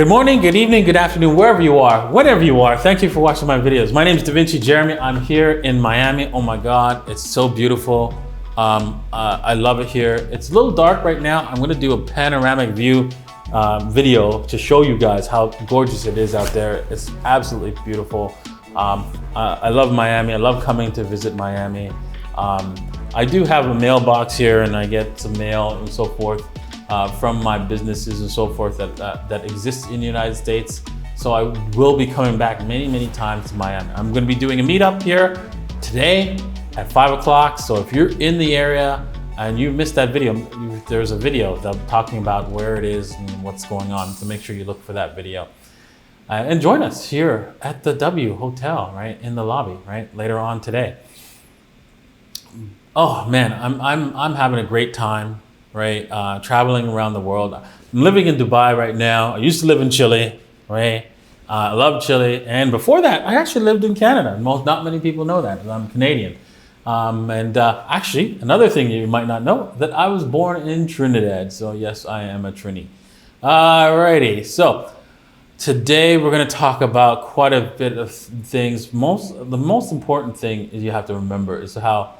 Good morning, good evening, good afternoon, wherever you are, whatever you are. Thank you for watching my videos. My name is Da Vinci Jeremy. I'm here in Miami. Oh my God, it's so beautiful. I love it here. It's a little dark right now. I'm gonna do a panoramic view video to show you guys how gorgeous it is out there. It's absolutely beautiful. I love Miami. I love coming to visit Miami. I do have a mailbox here and I get some mail and so forth. From my businesses and so forth that exist in the United States. So I will be coming back many times to Miami. I'm gonna be doing a meetup here today at 5 o'clock. So if you're in the area and you missed that video, there's a video that I'm talking about where it is and what's going on. So make sure you look for that video. And join us here at the W Hotel, right, in the lobby, right, later on today. Oh man, I'm having a great time. Right, traveling around the world. I'm living in Dubai right now. I used to live in Chile, right? I love Chile, and before that, I actually lived in Canada. Not many people know that, I'm Canadian. Actually, another thing you might not know, that I was born in Trinidad. So yes, I am a Trini. Alrighty, so today we're gonna talk about quite a bit of things. The most important thing is you have to remember is how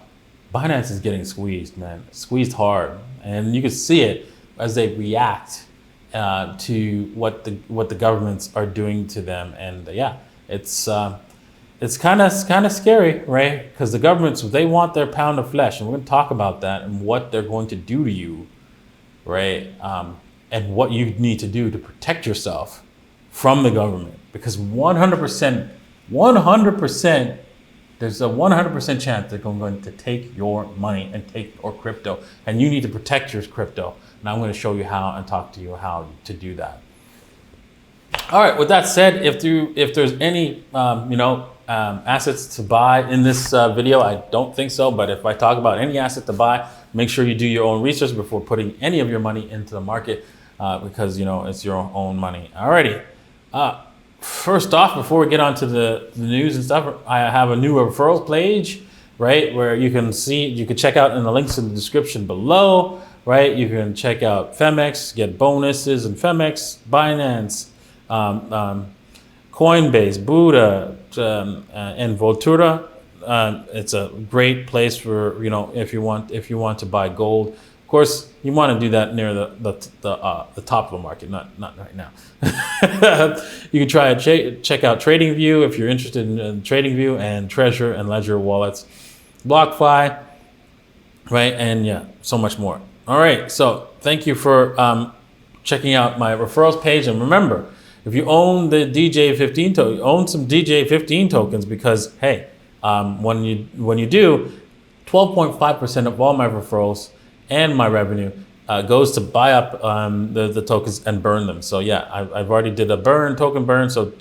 Binance is getting squeezed, man, squeezed hard. And you can see it as they react to what the governments are doing to them. And yeah, it's kind of scary, right? Because the governments, they want their pound of flesh, and we're going to talk about that and what they're going to do to you, right? And what you need to do to protect yourself from the government, because 100%, there's a 100% chance they're going to take your money and take your crypto, and you need to protect your crypto. And I'm going to show you how and talk to you how to do that. All right, with that said, if there's any assets to buy in this video, I don't think so, but if I talk about any asset to buy, make sure you do your own research before putting any of your money into the market, because it's your own money. Alrighty. First off, before we get on to the news and stuff, I have a new referrals page, right? Where you can check out in the links in the description below, right? You can check out Femex, get bonuses in Femex, Binance, COINBASE, Buddha, and Voltura. It's a great place for, if you want to buy gold. Of course, you want to do that near the top of the market, not right now. You can try check out TradingView if you're interested in TradingView, and Treasure and Ledger wallets, BlockFi, right, and yeah, so much more. All right, so thank you for checking out my referrals page, and remember, if you own the DJ15 token, own some DJ15 tokens, because hey, when you do, 12.5% of all my referrals and my revenue goes to buy up the tokens and burn them. So yeah, I've already did a token burn. So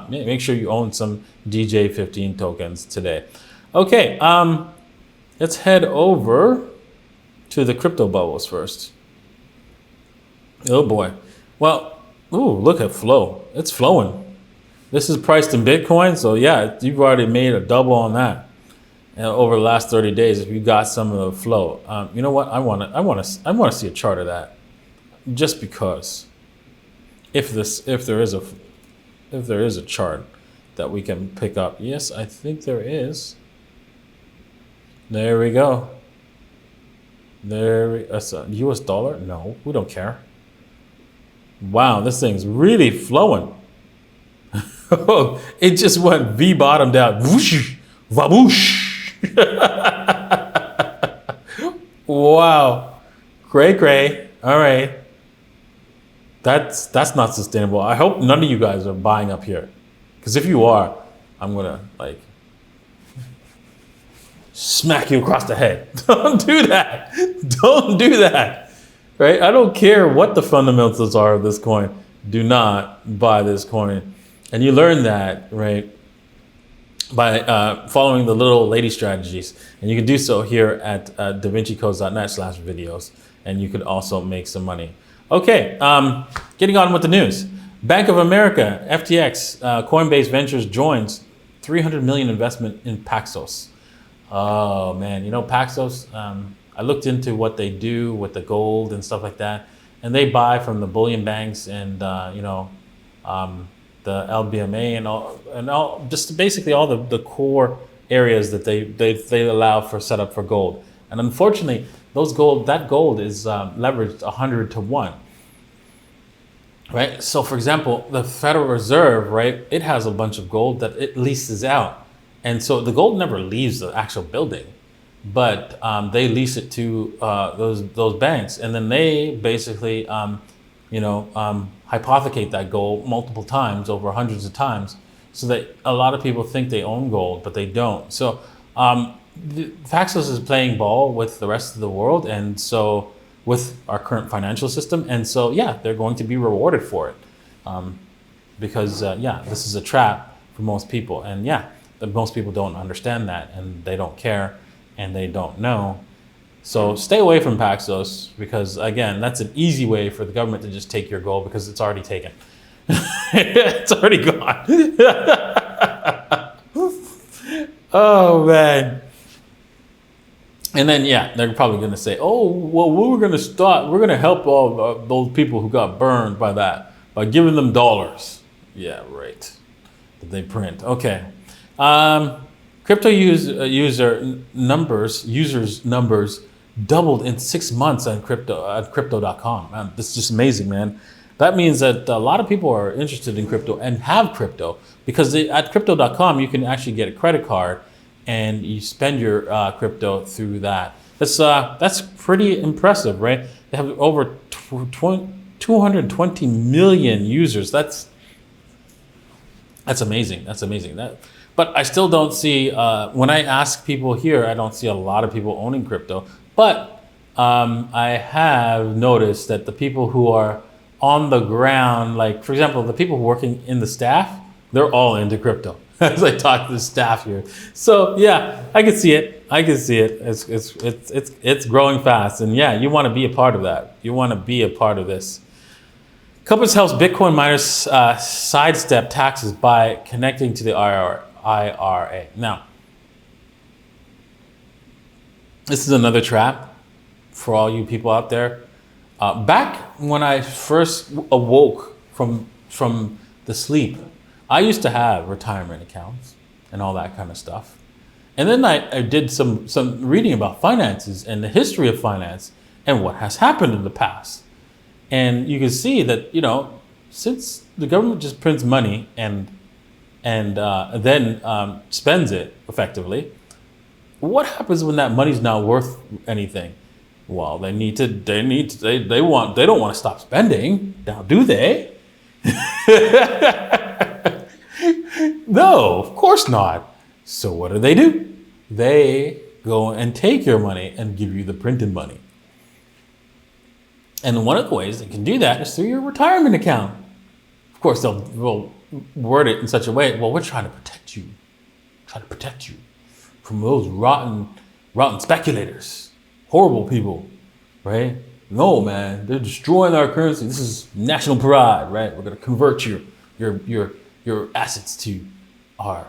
make sure you own some DJ15 tokens today. Okay, let's head over to the crypto bubbles first. Oh boy. Well, ooh, look at flow. It's flowing. This is priced in Bitcoin. So yeah, you've already made a double on that. Over the last 30 days, if you got some of the flow, you know what? I want to see a chart of that, just because. If there is a chart that we can pick up, yes, I think there is. There we go. That's a US dollar. No, we don't care. Wow, this thing's really flowing. It just went V bottomed out. Whoosh, vaboosh. Wow, cray. All right, that's not sustainable. I hope none of you guys are buying up here, because if you are, I'm gonna smack you across the head. Don't do that. Don't do that. Right? I don't care what the fundamentals are of this coin. Do not buy this coin. And you learn that, right, by following the little lady strategies. And you can do so here at davincicodes.net/videos. And you could also make some money. Okay, getting on with the news. Bank of America, FTX, Coinbase Ventures joins $300 million investment in Paxos. Oh man, Paxos, I looked into what they do with the gold and stuff like that. And they buy from the bullion banks and, the LBMA and all just basically all the core areas that they allow for setup for gold. And unfortunately, that gold is leveraged 100 to 1. Right? So for example, the Federal Reserve, right, it has a bunch of gold that it leases out. And so the gold never leaves the actual building, but they lease it to those banks, and then they basically hypothecate that gold multiple times, over hundreds of times, so that a lot of people think they own gold, but they don't. So Paxos is playing ball with the rest of the world, and so with our current financial system, and so yeah, they're going to be rewarded for it, because this is a trap for most people, and most people don't understand that, and they don't care, and they don't know. So stay away from Paxos, because again, that's an easy way for the government to just take your gold, because it's already taken. It's already gone. Oh man. And then they're probably going to say, oh, well, we're going to help all those people who got burned by that by giving them dollars. Yeah, right. That they print. Okay. Crypto users numbers doubled in 6 months at crypto.com. Man, this is just amazing, man. That means that a lot of people are interested in crypto and have crypto, because at crypto.com you can actually get a credit card and you spend your crypto through that. That's pretty impressive, right? They have over 220 million users. That's amazing. That's amazing. But I still don't see, when I ask people here, I don't see a lot of people owning crypto. But I have noticed that the people who are on the ground, like for example, the people working in the staff, they're all into crypto. As I talk to the staff here. So yeah, I can see it. It's growing fast. And yeah, you want to be a part of that. You want to be a part of this. Compass helps Bitcoin miners sidestep taxes by connecting to the IRA. Now, this is another trap for all you people out there. Back when I first awoke from the sleep, I used to have retirement accounts and all that kind of stuff. And then I did some reading about finances and the history of finance and what has happened in the past. And you can see that, since the government just prints money and then spends it effectively, what happens when that money's not worth anything? Well, they don't want to stop spending. Now, do they? No, of course not. So what do? They go and take your money and give you the printed money. And one of the ways they can do that is through your retirement account. Of course, they'll word it in such a way, well, we're trying to protect you. From those rotten speculators, horrible people, right? No, man, they're destroying our currency. This is national pride, right? We're going to convert your assets to our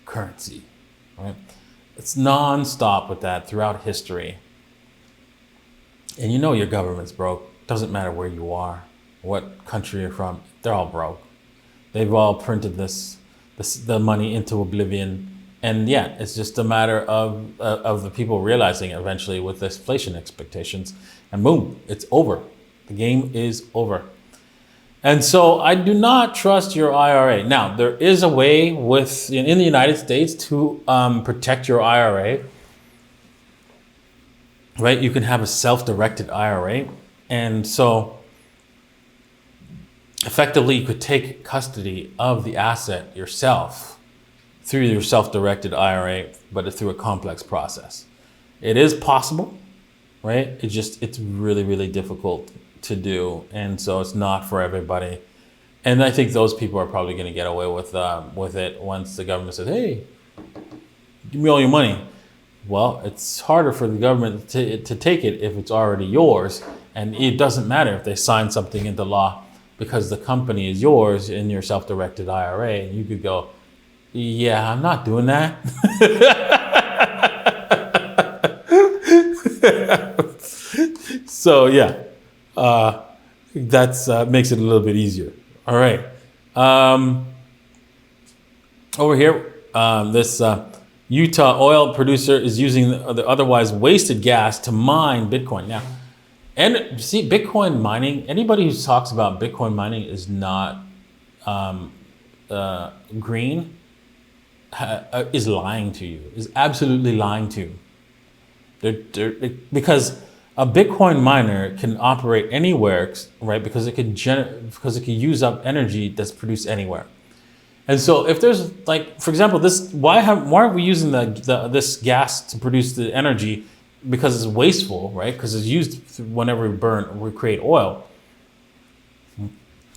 currency, right? It's non-stop with that throughout history. And your government's broke. Doesn't matter where you are, what country you're from, they're all broke. They've all printed the money into oblivion. And it's just a matter of the people realizing it eventually with this inflation expectations, and boom, it's over. The game is over. And so I do not trust your IRA. Now, there is a way in the United States to protect your IRA, right? You can have a self-directed IRA. And so effectively you could take custody of the asset yourself through your self-directed IRA, but it's through a complex process. It is possible, right? It's really, really difficult to do, and so it's not for everybody. And I think those people are probably going to get away with it once the government says, "Hey, give me all your money." Well, it's harder for the government to take it if it's already yours, and it doesn't matter if they sign something into law, because the company is yours in your self-directed IRA, and you could go, "Yeah, I'm not doing that." So that makes it a little bit easier. All right. Over here, this Utah oil producer is using the otherwise wasted gas to mine Bitcoin. Now, and see, Bitcoin mining, anybody who talks about Bitcoin mining is not green, is lying to you, is absolutely lying to you. Because a Bitcoin miner can operate anywhere, right? Because it can use up energy that's produced anywhere. And so if there's like, for example, this, why aren't we using this gas to produce the energy? Because it's wasteful, right? Because it's used whenever we create oil,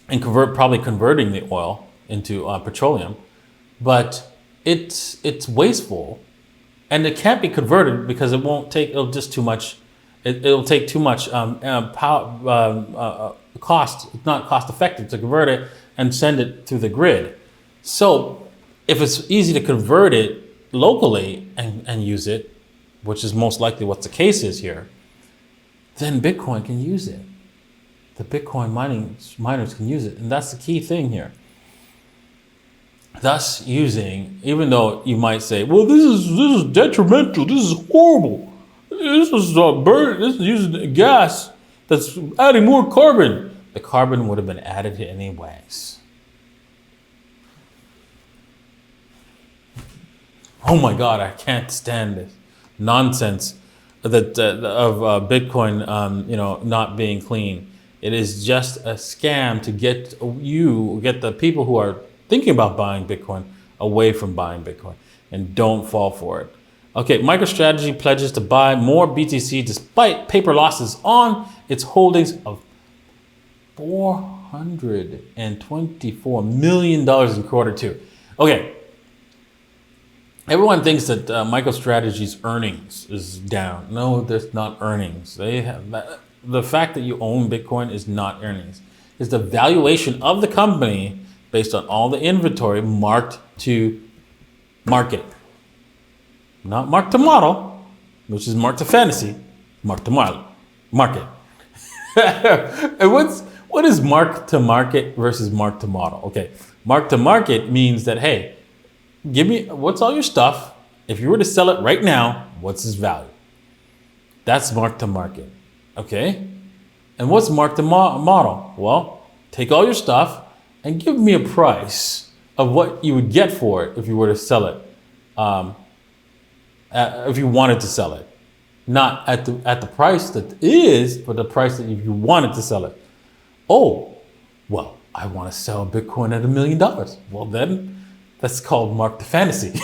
and probably converting the oil into petroleum, but it's wasteful, and it can't be converted because it'll just too much. It'll take too much power, cost. It's not cost effective to convert it and send it through the grid. So if it's easy to convert it locally and use it, which is most likely what the case is here, then Bitcoin can use it. The Bitcoin miners can use it. And that's the key thing here. Thus using, even though you might say, well, this is detrimental, this is horrible. This is using gas that's adding more carbon. The carbon would have been added anyways. Oh my God, I can't stand this nonsense that of Bitcoin, not being clean. It is just a scam to get the people who are thinking about buying Bitcoin away from buying Bitcoin, and don't fall for it. Okay, MicroStrategy pledges to buy more BTC despite paper losses on its holdings of $424 million in quarter two. Okay. Everyone thinks that MicroStrategy's earnings is down. No, there's not earnings. The fact that you own Bitcoin is not earnings. It's the valuation of the company based on all the inventory marked to market. Not marked to model, which is marked to fantasy. Marked to market. And what is marked to market versus marked to model? Okay, marked to market means that, hey, give me, what's all your stuff? If you were to sell it right now, what's its value? That's mark to market, okay? And what's mark to model? Well, take all your stuff and give me a price of what you would get for it if you were to sell it, if you wanted to sell it. Not at the price that is, but the price that if you wanted to sell it. Oh, well, I want to sell Bitcoin at $1 million. Well, then, that's called mark to fantasy.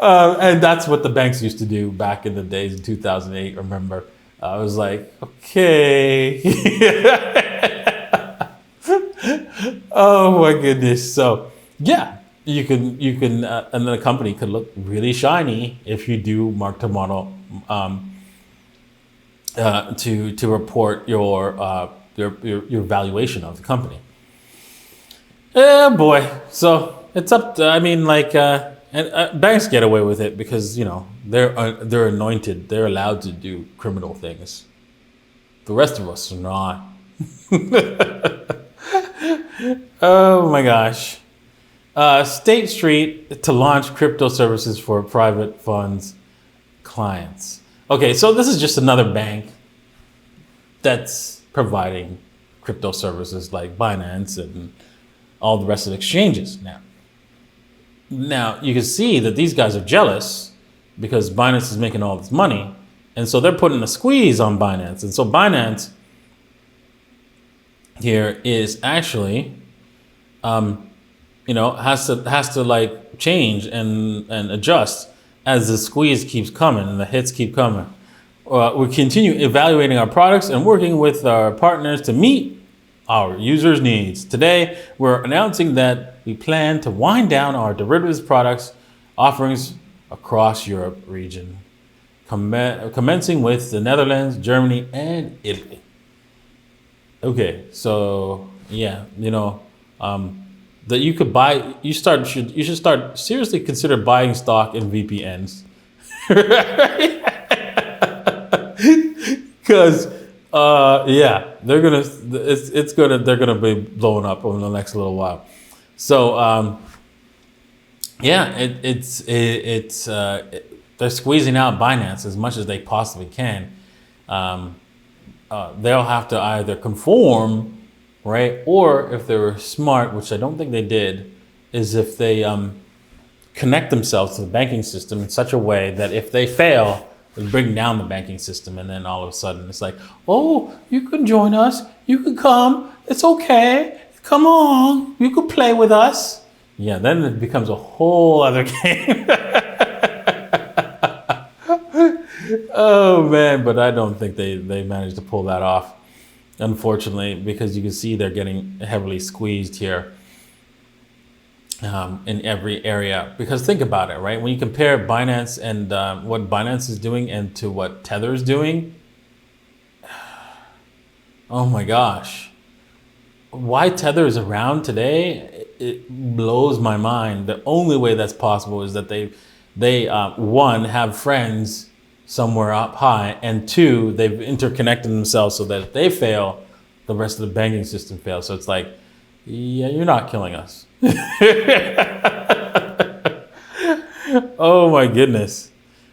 And that's what the banks used to do back in the days in 2008, remember? I was like, okay. Oh my goodness. So yeah, you can, and the company could look really shiny if you do mark to model to report your valuation of the company. Yeah, boy. So it's up to, and banks get away with it because, they're anointed. They're allowed to do criminal things. The rest of us are not. Oh my gosh. State Street to launch crypto services for private funds clients. Okay, so this is just another bank that's providing crypto services like Binance and all the rest of the exchanges. Now you can see that these guys are jealous because Binance is making all this money, and so they're putting a squeeze on Binance. And so Binance here is actually, has to like change and adjust as the squeeze keeps coming and the hits keep coming. We continue evaluating our products and working with our partners to meet our users' needs. Today, we're announcing that we plan to wind down our derivatives products offerings across Europe region, commencing with the Netherlands, Germany, and Italy. Okay, so yeah, that you could buy. You should start seriously consider buying stock in VPNs, because Yeah, they're gonna be blowing up over the next little while. So, yeah, they're squeezing out Binance as much as they possibly can. They'll have to either conform, right? Or if they were smart, which I don't think they did, is if they connect themselves to the banking system in such a way that if they fail, they bring down the banking system, and then all of a sudden it's like, oh, you can join us, you can come, it's okay, come on, you can play with us. Yeah, then it becomes a whole other game. Oh man, but I don't think they managed to pull that off, unfortunately, because you can see they're getting heavily squeezed here in every area. Because think about it, right? When you compare Binance and what Binance is doing and to what Tether is doing, oh my gosh. Why Tether is around today, it blows my mind. The only way that's possible is that they one, have friends somewhere up high, and two, they've interconnected themselves so that if they fail, the rest of the banking system fails. So it's like, yeah, you're not killing us. Oh my goodness.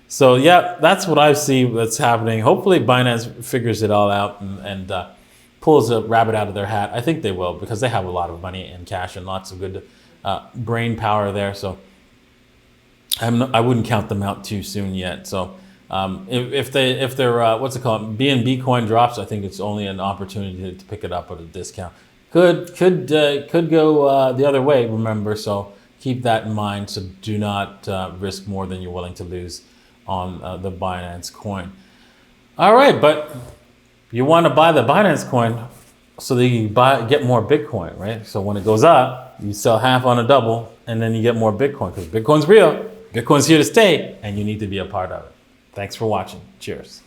So yeah, that's what I see that's happening. Hopefully Binance figures it all out and pulls a rabbit out of their hat. I think they will, because they have a lot of money and cash and lots of good brain power there. So I wouldn't count them out too soon yet. So if their what's it called, BNB coin drops, I think it's only an opportunity to pick it up at a discount. Could go the other way. Remember, so keep that in mind. So do not risk more than you're willing to lose on the Binance coin. All right, but you want to buy the Binance coin so that you get more Bitcoin, right? So when it goes up, you sell half on a double, and then you get more Bitcoin, because Bitcoin's real. Bitcoin's here to stay, and you need to be a part of it. Thanks for watching. Cheers.